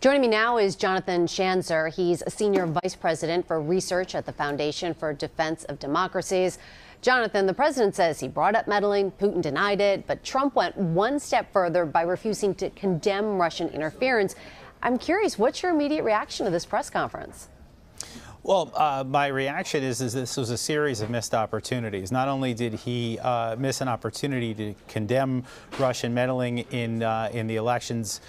Joining me now is Jonathan Schanzer. He's a senior vice president for research at the Foundation for Defense of Democracies. Jonathan, the president says he brought up meddling. Putin denied it, but Trump went one step further by refusing to condemn Russian interference. I'm curious, what's your immediate reaction to this press conference? Well, my reaction is this was a series of missed opportunities. Not only did he miss an opportunity to condemn Russian meddling in the elections,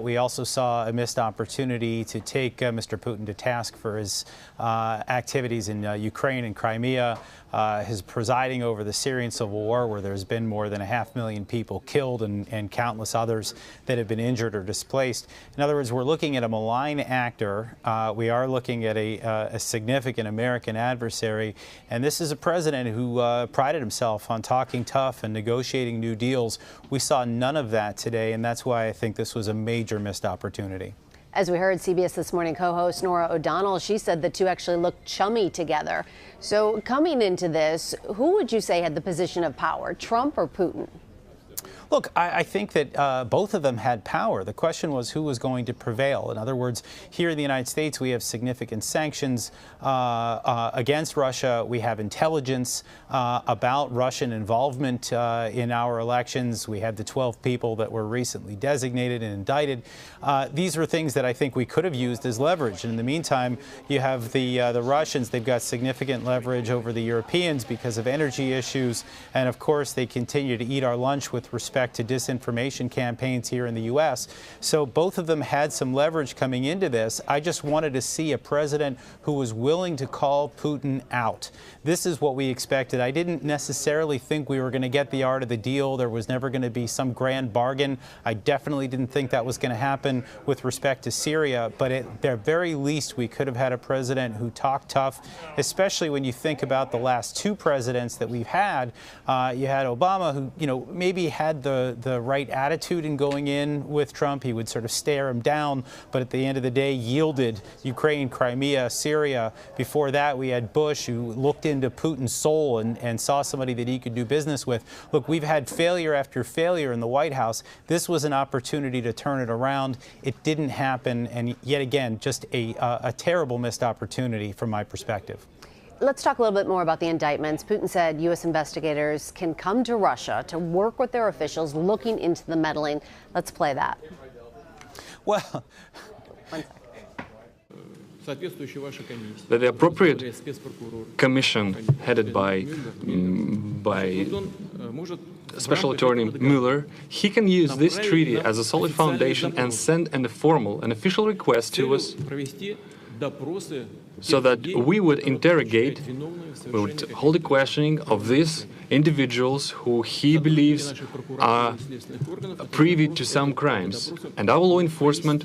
we also saw a missed opportunity to take Mr. Putin to task for his activities in Ukraine and Crimea, his presiding over the Syrian civil war, where there's been more than 500,000 people killed and countless others that have been injured or displaced. In other words, we're looking at a malign actor. We are looking at a significant American adversary, and this is a president who prided himself on talking tough and negotiating new deals. We saw none of that today, and that's why I think this was a major missed opportunity. As we heard, CBS This Morning co-host Norah O'Donnell, she said the two actually looked chummy together. So coming into this, who would you say had the position of power, Trump or Putin? Look, I think that both of them had power. The question was who was going to prevail. In other words, here in the United States, we have significant sanctions against Russia. We have intelligence about Russian involvement in our elections. We had the 12 people that were recently designated and indicted. These are things that I think we could have used as leverage. And in the meantime, you have the Russians. They've got significant leverage over the Europeans because of energy issues. And of course, they continue to eat our lunch with respect to disinformation campaigns here in the U.S. So both of them had some leverage coming into this. I just wanted to see a president who was willing to call Putin out. This is what we expected. I didn't necessarily think we were going to get the art of the deal. There was never going to be some grand bargain. I definitely didn't think that was going to happen with respect to Syria. But at the very least, we could have had a president who talked tough, especially when you think about the last two presidents that we've had. You had Obama, who, maybe had the right attitude in going in with Trump. He would sort of stare him down, but at the end of the day yielded Ukraine, Crimea, Syria. Before that, we had Bush, who looked into Putin's soul and saw somebody that he could do business with. Look, we've had failure after failure in the White House. This was an opportunity to turn it around. It didn't happen, and yet again, just a terrible missed opportunity from my perspective. Let's talk a little bit more about the indictments. Putin said U.S. investigators can come to Russia to work with their officials looking into the meddling. Let's play that. Well, the appropriate commission headed by Special Attorney Mueller, he can use this treaty as a solid foundation and send an official request to us so that we would interrogate, we would hold a questioning of these individuals who he believes are privy to some crimes. And our law enforcement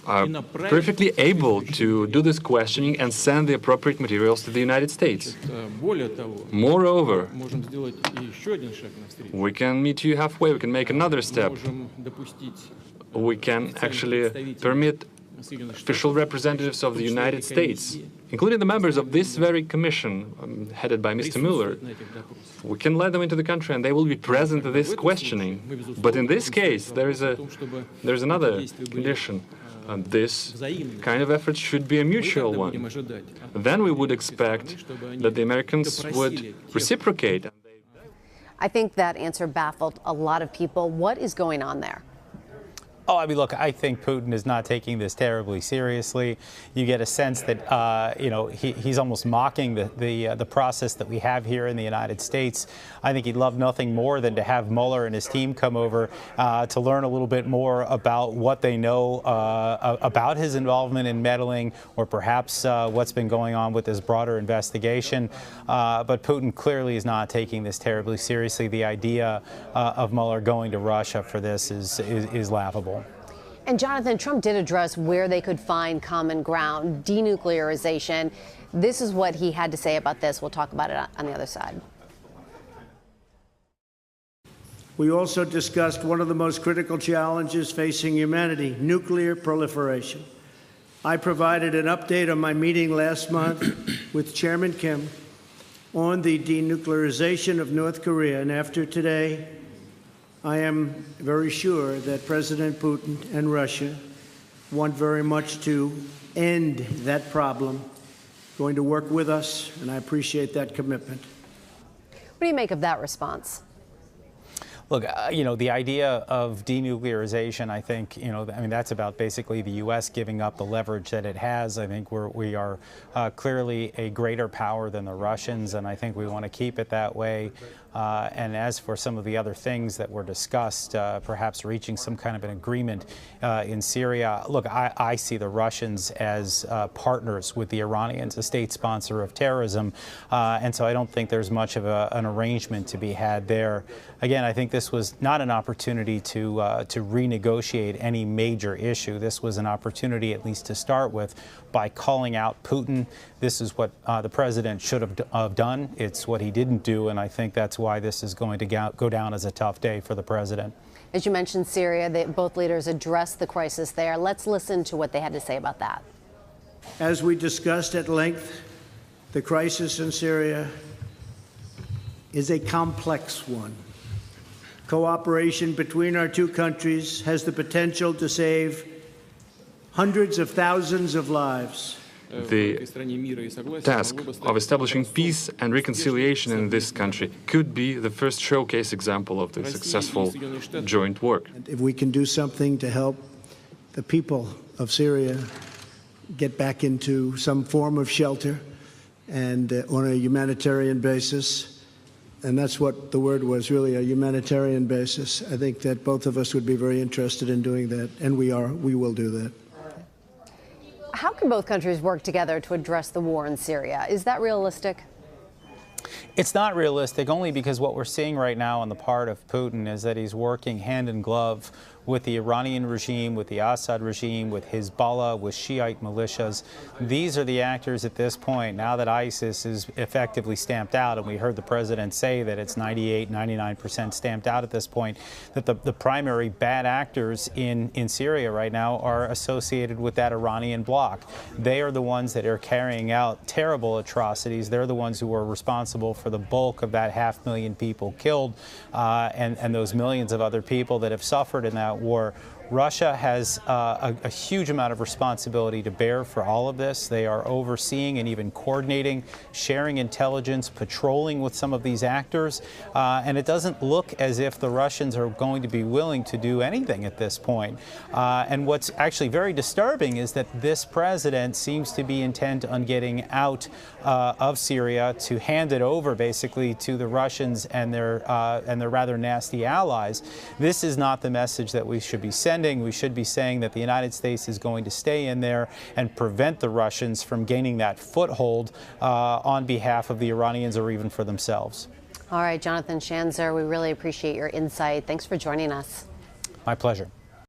are perfectly able to do this questioning and send the appropriate materials to the United States. Moreover, we can meet you halfway, we can make another step. We can actually permit official representatives of the United States, including the members of this very commission headed by Mr. Mueller. We can let them into the country and they will be present at this questioning. But in this case, there's another condition. This kind of effort should be a mutual one. Then we would expect that the Americans would reciprocate. I think that answer baffled a lot of people. What is going on there? Oh, I mean, look, I think Putin is not taking this terribly seriously. You get a sense that, he's almost mocking the process that we have here in the United States. I think he'd love nothing more than to have Mueller and his team come over to learn a little bit more about what they know about his involvement in meddling, or perhaps what's been going on with this broader investigation. But Putin clearly is not taking this terribly seriously. The idea of Mueller going to Russia for this is laughable. And Jonathan, Trump did address where they could find common ground, denuclearization. This is what he had to say about this. We'll talk about it on the other side. We also discussed one of the most critical challenges facing humanity, nuclear proliferation. I provided an update on my meeting last month with Chairman Kim on the denuclearization of North Korea, and after today, I am very sure that President Putin and Russia want very much to end that problem, going to work with us, and I appreciate that commitment. What do you make of that response? Look, the idea of denuclearization, I think, that's about basically the U.S. giving up the leverage that it has. I think we are clearly a greater power than the Russians, and I think we want to keep it that way. And as for some of the other things that were discussed, perhaps reaching some kind of an agreement in Syria, look, I see the Russians as partners with the Iranians, a state sponsor of terrorism, and so I don't think there's much of an arrangement to be had there. Again, I think this was not an opportunity to renegotiate any major issue. This was an opportunity, at least to start with, by calling out Putin. This is what the president should have done. It's what he didn't do, and I think that's why this is going to go down as a tough day for the president. As you mentioned, Syria, both leaders addressed the crisis there. Let's listen to what they had to say about that. As we discussed at length, the crisis in Syria is a complex one. Cooperation between our two countries has the potential to save hundreds of thousands of lives. The task of establishing peace and reconciliation in this country could be the first showcase example of the successful joint work. If we can do something to help the people of Syria get back into some form of shelter and on a humanitarian basis, and that's what the word was, really, a humanitarian basis, I think that both of us would be very interested in doing that, and we will do that. How can both countries work together to address the war in Syria? Is that realistic? It's not realistic, only because what we're seeing right now on the part of Putin is that he's working hand in glove with the Iranian regime, with the Assad regime, with Hezbollah, with Shiite militias. These are the actors at this point, now that ISIS is effectively stamped out, and we heard the president say that it's 98, 99% stamped out at this point, that the primary bad actors in Syria right now are associated with that Iranian bloc. They are the ones that are carrying out terrible atrocities. They're the ones who are responsible for the bulk of that 500,000 people killed and those millions of other people that have suffered in that war. Russia has a huge amount of responsibility to bear for all of this. They are overseeing and even coordinating, sharing intelligence, patrolling with some of these actors. And it doesn't look as if the Russians are going to be willing to do anything at this point. And what's actually very disturbing is that this president seems to be intent on getting out of Syria to hand it over basically to the Russians and their rather nasty allies. This is not the message that we should be sending. We should be saying that the United States is going to stay in there and prevent the Russians from gaining that foothold on behalf of the Iranians or even for themselves. All right, Jonathan Schanzer, we really appreciate your insight. Thanks for joining us. My pleasure.